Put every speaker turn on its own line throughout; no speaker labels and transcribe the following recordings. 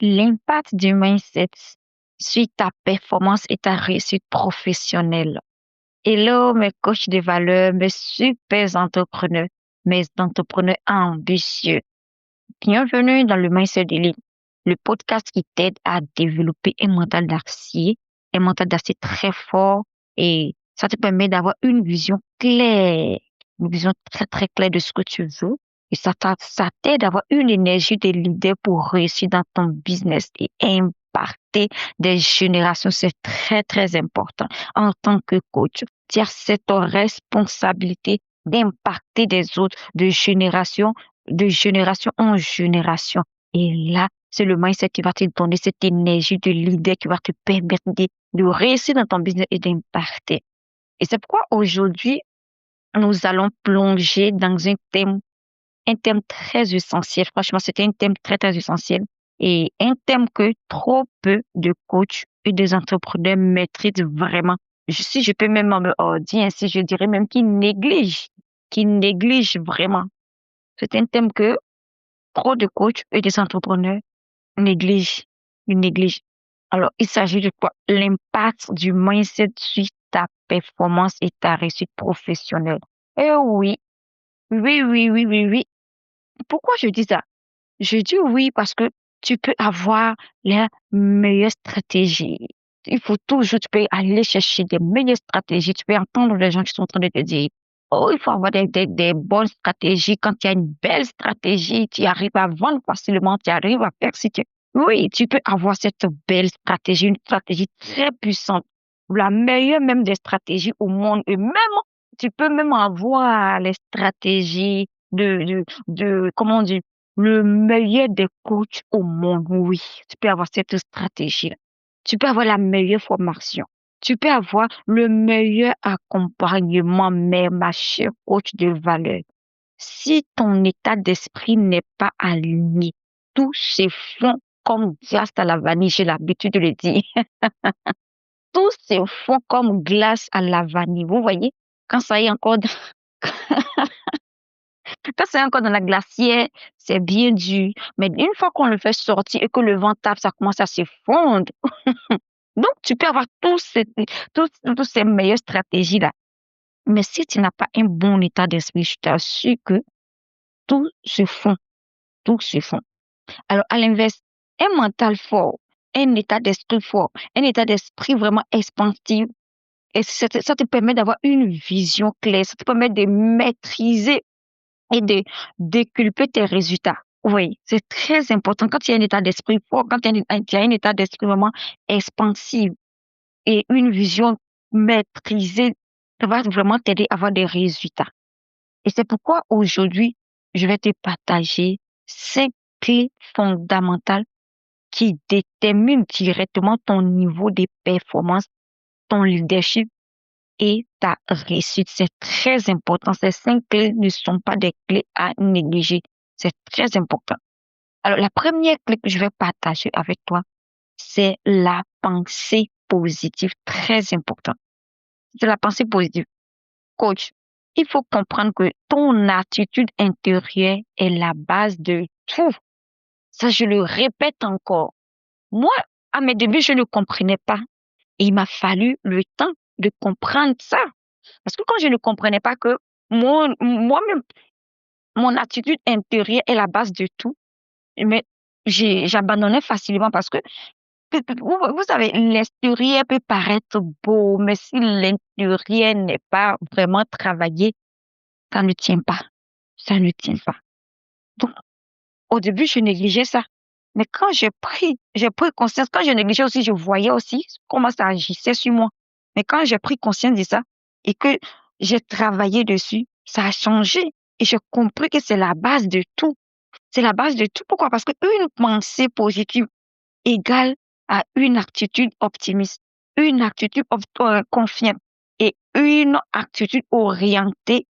L'impact du mindset sur ta performance et ta réussite professionnelle. Hello, mes coachs de valeur, mes super entrepreneurs, mes entrepreneurs ambitieux. Bienvenue dans le Mindset Daily, le podcast qui t'aide à développer un mental d'acier très fort et ça te permet d'avoir une vision claire, une vision très très claire de ce que tu veux et ça t'aide à avoir une énergie de leader pour réussir dans ton business et impacter des générations. C'est très très important. En tant que coach, tu as cette responsabilité d'impacter des autres de génération en génération. Et là, c'est le mindset qui va te donner cette énergie de leader qui va te permettre de réussir dans ton business et d'impacter. Et c'est pourquoi aujourd'hui, nous allons plonger dans un thème très essentiel. Franchement, c'était un thème très, très essentiel et un thème que trop peu de coachs et des entrepreneurs maîtrisent vraiment. Si je peux même me dire ainsi, je dirais même qu'ils négligent vraiment. C'est un thème que trop de coachs et des entrepreneurs négligent. Ils négligent. Alors, il s'agit de quoi? L'impact du mindset sur ta performance et ta réussite professionnelle. Eh oui, oui, oui, oui, oui, oui. Pourquoi je dis ça? Je dis oui parce que tu peux avoir la meilleure stratégie. Il faut toujours, tu peux aller chercher des meilleures stratégies. Tu peux entendre les gens qui sont en train de te dire, oh, il faut avoir des bonnes stratégies. Quand il y a une belle stratégie, tu arrives à vendre facilement, tu arrives à persister. Oui, tu peux avoir cette belle stratégie, une stratégie très puissante. La meilleure même des stratégies au monde. Et même, tu peux même avoir les stratégies comment on dit, le meilleur des coachs au monde, oui. Tu peux avoir cette stratégie-là. Tu peux avoir la meilleure formation. Tu peux avoir le meilleur accompagnement, mais ma chère coach de valeur. Si ton état d'esprit n'est pas aligné, tout se fond comme glace à la vanille, j'ai l'habitude de le dire. Tout se fond comme glace à la vanille. Vous voyez, quand ça est encore quand c'est encore dans la glacière, c'est bien dur. Mais une fois qu'on le fait sortir et que le vent tape, ça commence à se fondre. Donc, tu peux avoir toutes ces meilleures stratégies-là. Mais si tu n'as pas un bon état d'esprit, je t'assure que tout se fond, tout se fond. Alors, à l'inverse, un mental fort, un état d'esprit fort, un état d'esprit vraiment expansif, et ça te permet d'avoir une vision claire, ça te permet de maîtriser et de déculper tes résultats. Oui, c'est très important. Quand tu as un état d'esprit fort, quand tu as un état d'esprit vraiment expansif et une vision maîtrisée, ça va vraiment t'aider à avoir des résultats. Et c'est pourquoi aujourd'hui, je vais te partager 5 clés fondamentales qui déterminent directement ton niveau de performance, ton leadership et ta réussite. C'est très important. Ces 5 clés ne sont pas des clés à négliger. C'est très important. Alors, la première clé que je vais partager avec toi, c'est la pensée positive. Très important. C'est la pensée positive. Coach, il faut comprendre que ton attitude intérieure est la base de tout. Ça, je le répète encore. Moi, à mes débuts, je ne comprenais pas. Et il m'a fallu le temps de comprendre ça. Parce que quand je ne comprenais pas que moi-même, mon attitude intérieure est la base de tout, mais j'abandonnais facilement parce que, vous savez, l'extérieur peut paraître beau, mais si l'intérieur n'est pas vraiment travaillé, ça ne tient pas. Ça ne tient pas. Donc, au début, je négligeais ça. Mais quand j'ai pris conscience, quand je négligeais aussi, je voyais aussi comment ça agissait sur moi. Mais quand j'ai pris conscience de ça et que j'ai travaillé dessus, ça a changé. Et j'ai compris que c'est la base de tout. C'est la base de tout. Pourquoi? Parce qu'une pensée positive égale à une attitude optimiste, une attitude confiante et une attitude orientée.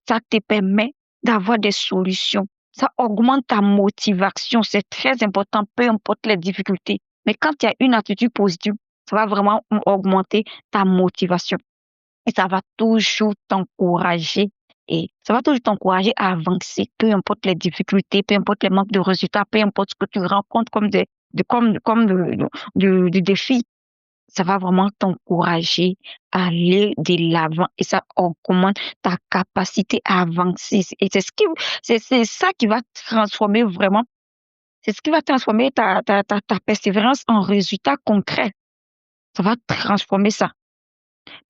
Ça te permet d'avoir des solutions. Ça augmente ta motivation. C'est très important, peu importe les difficultés. Mais quand tu as une attitude positive, ça va vraiment augmenter ta motivation. Et ça va toujours t'encourager. Et ça va toujours t'encourager à avancer, peu importe les difficultés, peu importe les manques de résultats, peu importe ce que tu rencontres comme de défi, ça va vraiment t'encourager à aller de l'avant et ça augmente ta capacité à avancer. Et c'est ça qui va transformer vraiment, c'est ce qui va transformer ta persévérance en résultat concret. Ça va transformer ça.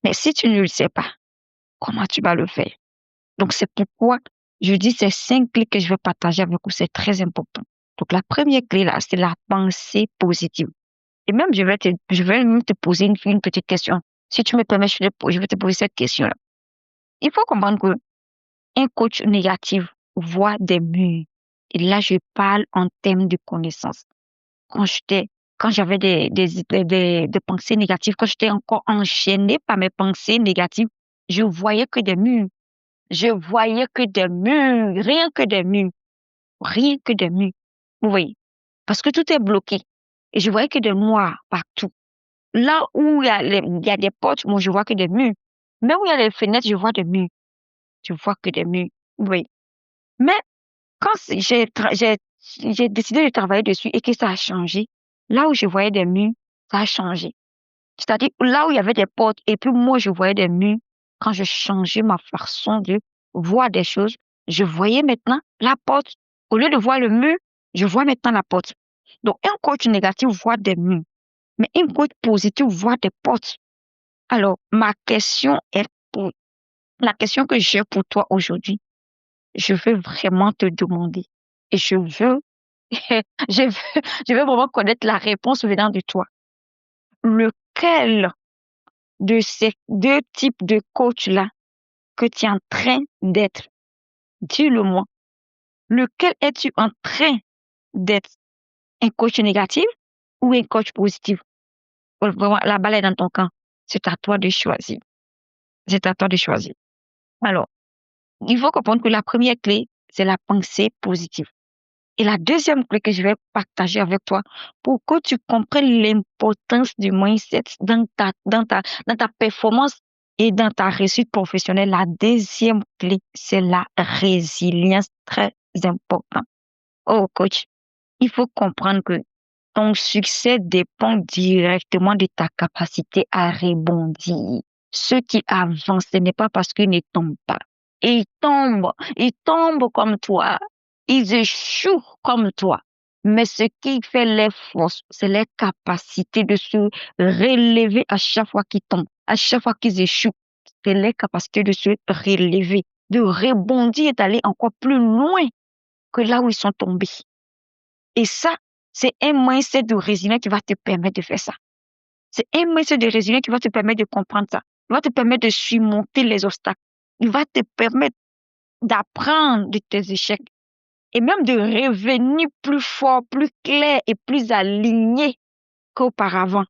Mais si tu ne le sais pas, comment tu vas le faire? Donc, c'est pourquoi je dis ces 5 clés que je vais partager avec vous, c'est très important. Donc, la première clé là, c'est la pensée positive. Et même, je vais même te poser une petite question. Si tu me permets, je vais te poser cette question-là. Il faut comprendre que un coach négatif voit des murs. Et là, je parle en termes de connaissances. Quand quand j'avais des pensées négatives, quand j'étais encore enchaînée par mes pensées négatives, je voyais que des murs. Je voyais que des murs, rien que des murs, rien que des murs. Vous voyez? Parce que tout est bloqué. Et je voyais que des noirs partout. Là où il y a des portes, moi, je vois que des murs. Même où il y a les fenêtres, je vois des murs. Je vois que des murs. Oui. Mais quand j'ai décidé de travailler dessus et que ça a changé, là où je voyais des murs, ça a changé. C'est-à-dire, là où il y avait des portes et puis moi, je voyais des murs, quand je changeais ma façon de voir des choses, je voyais maintenant la porte. Au lieu de voir le mur, je vois maintenant la porte. Donc, un coach négatif voit des murs, mais un coach positif voit des portes. Alors, la question que j'ai pour toi aujourd'hui, je veux vraiment te demander et je veux, je veux vraiment connaître la réponse venant de toi. Lequel de ces 2 types de coachs-là que tu es en train d'être? Dis-le-moi. Lequel es-tu en train d'être? Un coach négatif ou un coach positif? Vraiment, la balle est dans ton camp. C'est à toi de choisir. C'est à toi de choisir. Alors, il faut comprendre que la première clé, c'est la pensée positive. Et la deuxième clé que je vais partager avec toi pour que tu comprennes l'importance du mindset dans ta performance et dans ta réussite professionnelle, la deuxième clé, c'est la résilience, très important. Oh, coach, il faut comprendre que ton succès dépend directement de ta capacité à rebondir. Ceux qui avancent, ce n'est pas parce qu'ils ne tombent pas. Ils tombent comme toi. Ils échouent comme toi. Mais ce qui fait les forces, c'est leur capacité de se relever à chaque fois qu'ils tombent, à chaque fois qu'ils échouent. C'est leur capacité de se relever, de rebondir et d'aller encore plus loin que là où ils sont tombés. Et ça, c'est un mindset de résilience qui va te permettre de faire ça. C'est un mindset de résilience qui va te permettre de comprendre ça. Il va te permettre de surmonter les obstacles. Il va te permettre d'apprendre de tes échecs et même de revenir plus fort, plus clair et plus aligné qu'auparavant.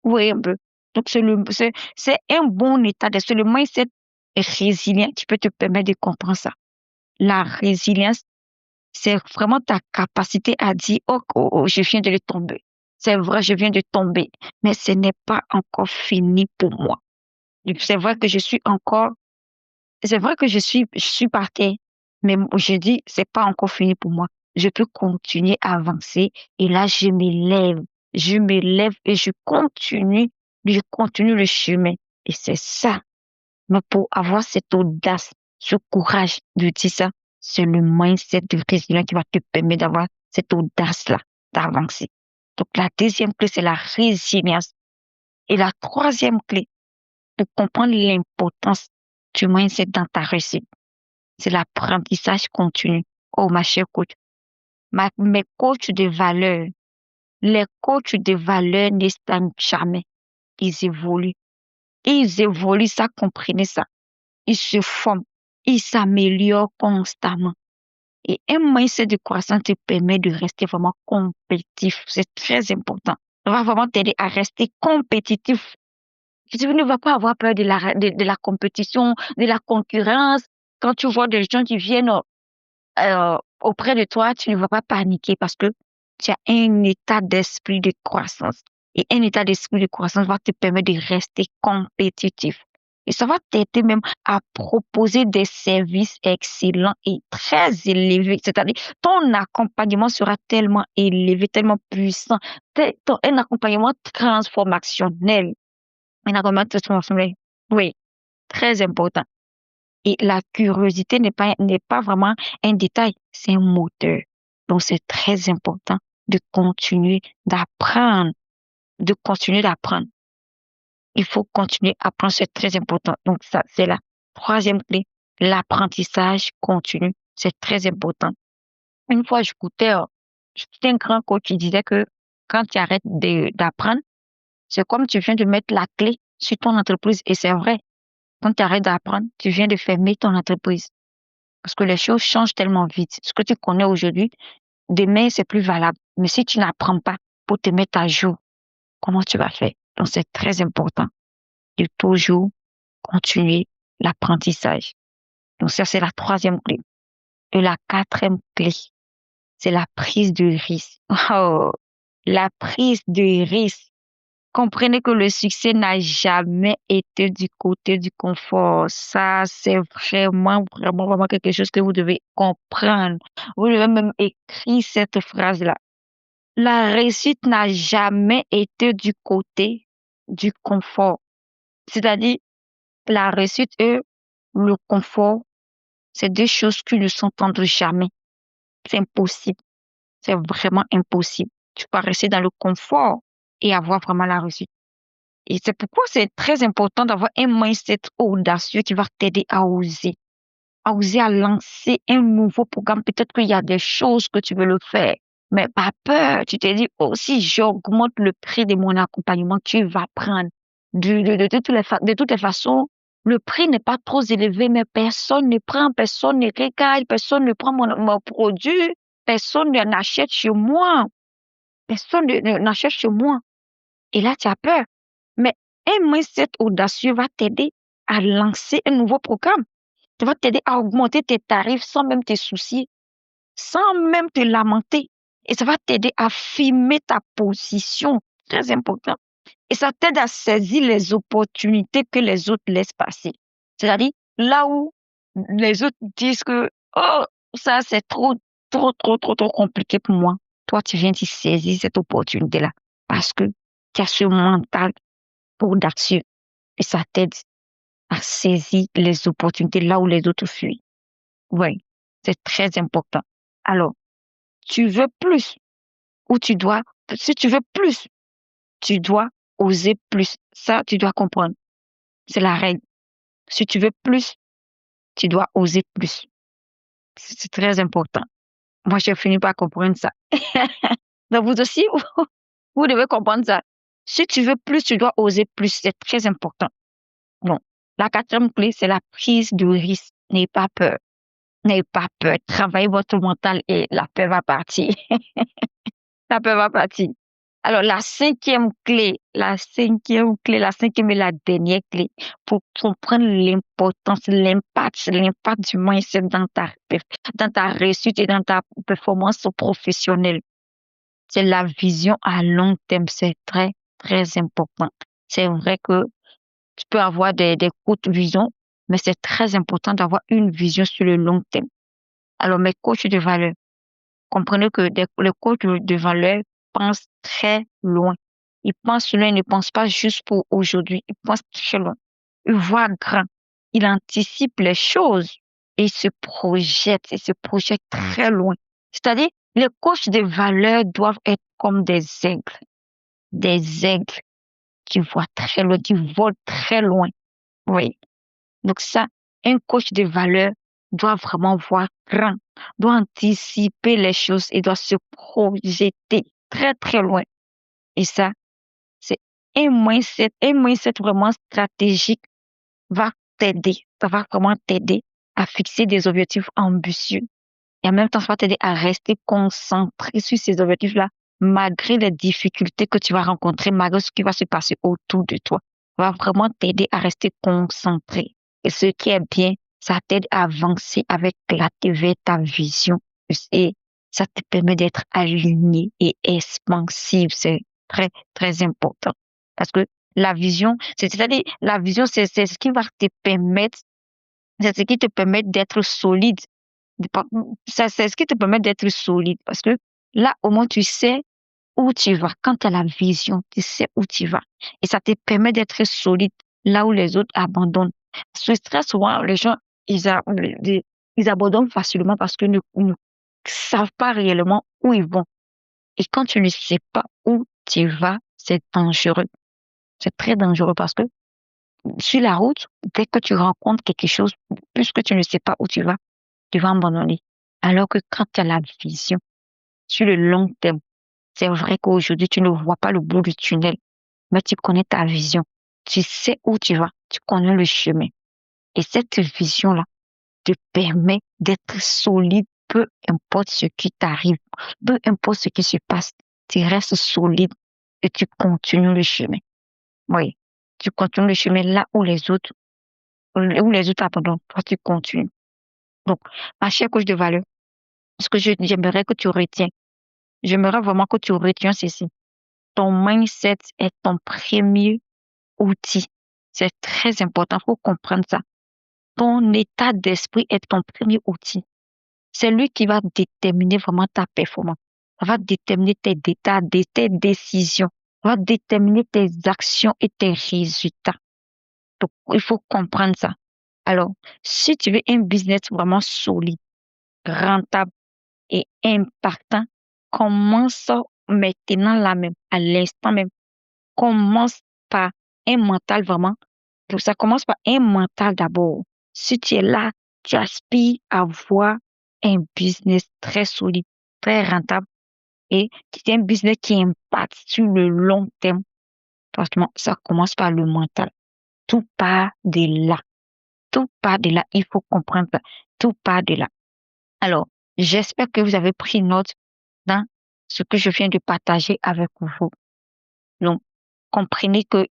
Oui, un peu. Donc, c'est un bon état d'esprit. Le mindset résilient qui peut te permettre de comprendre ça. La résilience, c'est vraiment ta capacité à dire, oh, oh, oh, je viens de le tomber. C'est vrai, je viens de tomber, mais ce n'est pas encore fini pour moi. C'est vrai que je suis par terre, mais je dis, c'est pas encore fini pour moi. Je peux continuer à avancer et là, je m'élève et je continue le chemin. Et c'est ça. Mais pour avoir cette audace, ce courage de dire ça, c'est le mindset de résilient qui va te permettre d'avoir cette audace-là, d'avancer. Donc, la deuxième clé, c'est la résilience. Et la troisième clé, pour comprendre l'importance du mindset dans ta réussite, c'est l'apprentissage continu. Oh, ma chère coach, mes coachs de valeur, les coachs de valeur ne stagnent jamais. Ils évoluent. Ils évoluent, ça, comprenez ça. Ils se forment. Ils s'améliorent constamment. Et un mindset de croissance te permet de rester vraiment compétitif. C'est très important. Ça va vraiment t'aider à rester compétitif. Tu ne vas pas avoir peur de la compétition, de la concurrence. Quand tu vois des gens qui viennent auprès de toi, tu ne vas pas paniquer parce que tu as un état d'esprit de croissance. Et un état d'esprit de croissance va te permettre de rester compétitif. Et ça va t'aider même à proposer des services excellents et très élevés. C'est-à-dire, ton accompagnement sera tellement élevé, tellement puissant, un accompagnement transformationnel. Un accompagnement transformationnel. Oui, très important. Et la curiosité n'est pas vraiment un détail, c'est un moteur. Donc, c'est très important de continuer d'apprendre, de continuer d'apprendre. Il faut continuer à apprendre, c'est très important. Donc, ça, c'est la troisième clé. L'apprentissage continu, c'est très important. Une fois, j'écoutais un grand coach qui disait que quand tu arrêtes d'apprendre, c'est comme tu viens de mettre la clé sur ton entreprise. Et c'est vrai, quand tu arrêtes d'apprendre, tu viens de fermer ton entreprise. Parce que les choses changent tellement vite. Ce que tu connais aujourd'hui, demain, c'est plus valable. Mais si tu n'apprends pas pour te mettre à jour, comment tu vas faire? Donc, c'est très important de toujours continuer l'apprentissage. Donc, ça, c'est la troisième clé. Et la quatrième clé, c'est la prise de risque. Oh, la prise de risque. Comprenez que le succès n'a jamais été du côté du confort. Ça, c'est vraiment, vraiment, vraiment quelque chose que vous devez comprendre. Vous devez même écrire cette phrase-là. La réussite n'a jamais été du côté du confort. C'est-à-dire, la réussite et le confort, c'est deux choses qui ne s'entendent jamais. C'est impossible. C'est vraiment impossible. Tu peux rester dans le confort et avoir vraiment la réussite. Et c'est pourquoi c'est très important d'avoir un mindset audacieux qui va t'aider à oser à lancer un nouveau programme. Peut-être qu'il y a des choses que tu veux le faire, mais pas peur. Tu te dis, oh, si j'augmente le prix de mon accompagnement, tu vas prendre. De toutes les façons, le prix n'est pas trop élevé, mais personne ne prend, personne ne regarde, personne ne prend mon produit, personne n'achète chez moi. Personne n'achète chez moi. Et là, tu as peur. Mais un mindset audacieux va t'aider à lancer un nouveau programme. Ça va t'aider à augmenter tes tarifs sans même te soucier, sans même te lamenter. Et ça va t'aider à affirmer ta position. Très important. Et ça t'aide à saisir les opportunités que les autres laissent passer. C'est-à-dire, là où les autres disent que, oh, ça, c'est trop, trop, trop, trop, trop compliqué pour moi. Toi, tu viens d'y saisir cette opportunité-là parce que tu as ce mental audacieux et ça t'aide à saisir les opportunités là où les autres fuient. Oui, c'est très important. Alors, tu veux plus ou si tu veux plus, tu dois oser plus. Ça, tu dois comprendre. C'est la règle. Si tu veux plus, tu dois oser plus. C'est très important. Moi, j'ai fini par comprendre ça. Donc, vous aussi, vous devez comprendre ça. Si tu veux plus, tu dois oser plus. C'est très important. Bon. La quatrième clé, c'est la prise de risque. N'ayez pas peur. N'ayez pas peur. Travaillez votre mental et la peur va partir. La peur va partir. Alors, la cinquième et la dernière clé pour comprendre l'impact du mindset dans ta réussite et dans ta performance professionnelle. C'est la vision à long terme. C'est très, très important. C'est vrai que tu peux avoir des courtes visions, mais c'est très important d'avoir une vision sur le long terme. Alors, mes coachs de valeur, comprenez que les coachs de valeur pensent très loin. Ils pensent loin, ils ne pensent pas juste pour aujourd'hui. Ils pensent très loin. Ils voient grand. Ils anticipent les choses et ils se projettent très loin. C'est-à-dire, les coachs de valeur doivent être comme des aigles qui voient très loin, qui volent très loin. Oui. Donc ça, un coach de valeur doit vraiment voir grand, doit anticiper les choses et doit se projeter très, très loin. Et ça, c'est un mindset vraiment stratégique va t'aider. Ça va vraiment t'aider à fixer des objectifs ambitieux. Et en même temps, ça va t'aider à rester concentré sur ces objectifs-là, malgré les difficultés que tu vas rencontrer, malgré ce qui va se passer autour de toi. Ça va vraiment t'aider à rester concentré. Et ce qui est bien, ça t'aide à avancer avec clarté vers ta vision. Et ça te permet d'être aligné et expansif. C'est très, très important. Parce que La vision, c'est-à-dire, la vision, c'est ce qui va te permettre, c'est ce qui te permet d'être solide. De pas- Ça, c'est ce qui te permet d'être solide. Parce que là, au moins, tu sais où tu vas. Quand tu as la vision, tu sais où tu vas. Et ça te permet d'être solide là où les autres abandonnent. Parce que très souvent, les gens, ils, a- ils abandonnent facilement parce qu'ils ne savent pas réellement où ils vont. Et quand tu ne sais pas où tu vas, c'est dangereux. C'est très dangereux parce que sur la route, dès que tu rencontres quelque chose, puisque tu ne sais pas où tu vas abandonner. Alors que quand tu as la vision sur le long terme, c'est vrai qu'aujourd'hui, tu ne vois pas le bout du tunnel, mais tu connais ta vision. Tu sais où tu vas, tu connais le chemin. Et cette vision-là te permet d'être solide, peu importe ce qui t'arrive, peu importe ce qui se passe, tu restes solide et tu continues le chemin. Oui, tu continues le chemin là où les autres abandonnent. Toi, tu continues. Donc, ma chère coach de valeur, ce que j'aimerais que tu retiens, j'aimerais vraiment que tu retiens ceci. Ton mindset est ton premier outil. C'est très important, faut comprendre ça. Ton état d'esprit est ton premier outil. C'est lui qui va déterminer vraiment ta performance. Ça va déterminer tes décisions. Ça va déterminer tes actions et tes résultats. Donc, il faut comprendre ça. Alors, si tu veux un business vraiment solide, rentable et impactant, commence maintenant là même, à l'instant même. Commence par un mental vraiment. Ça commence par un mental d'abord. Si tu es là, tu aspires à avoir un business très solide, très rentable et qui est un business qui impacte sur le long terme. Franchement, ça commence par le mental. Tout part de là. Tout part de là. Il faut comprendre ça. Tout part de là. Alors, j'espère que vous avez pris note dans ce que je viens de partager avec vous. Donc, comprenez que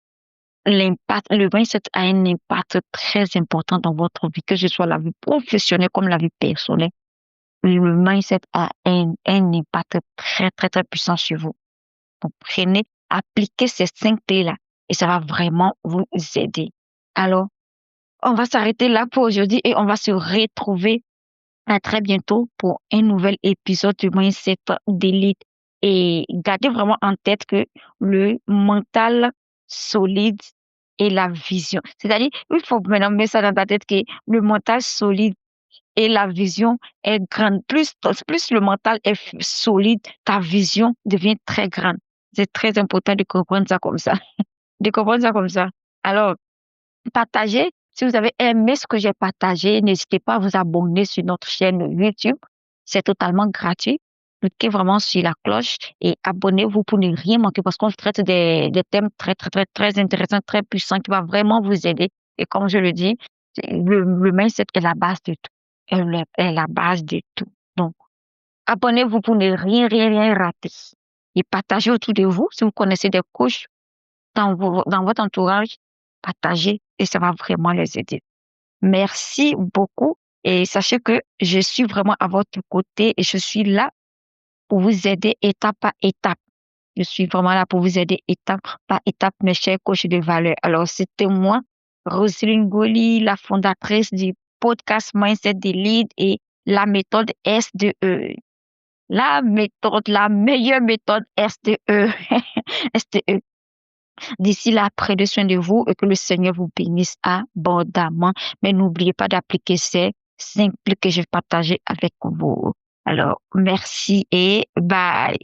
le mindset a un impact très important dans votre vie, que ce soit la vie professionnelle comme la vie personnelle. Le mindset a un impact très, très, très puissant sur vous. Donc, appliquez ces 5 clés-là et ça va vraiment vous aider. Alors, on va s'arrêter là pour aujourd'hui et on va se retrouver à très bientôt pour un nouvel épisode du Mindset d'élite. Et gardez vraiment en tête que le mental solide et la vision. C'est-à-dire, il faut maintenant mettre ça dans ta tête que le mental solide et la vision est grande. Plus le mental est solide, ta vision devient très grande. C'est très important de comprendre ça comme ça. De comprendre ça comme ça. Alors, partagez. Si vous avez aimé ce que j'ai partagé, n'hésitez pas à vous abonner sur notre chaîne YouTube. C'est totalement gratuit. Cliquez vraiment sur la cloche et abonnez-vous pour ne rien manquer parce qu'on traite des thèmes très, très, très, très intéressants, très puissants qui vont vraiment vous aider. Et comme je le dis, le mindset est la base de tout. Elle est la base de tout. Donc, abonnez-vous pour ne rien, rien, rien rater. Et partagez autour de vous si vous connaissez des coachs dans votre entourage, partagez et ça va vraiment les aider. Merci beaucoup et sachez que je suis vraiment à votre côté et je suis là pour vous aider étape par étape. Je suis vraiment là pour vous aider étape par étape, mes chers coachs de valeur. Alors, c'était moi, Roselyne Goli, la fondatrice du podcast Mindset Delete et la méthode SDE. La meilleure méthode SDE. SDE. D'ici là, prenez soin de vous et que le Seigneur vous bénisse abondamment. Mais n'oubliez pas d'appliquer ces 5 clés que j'ai partagées avec vous. Alors, merci et bye.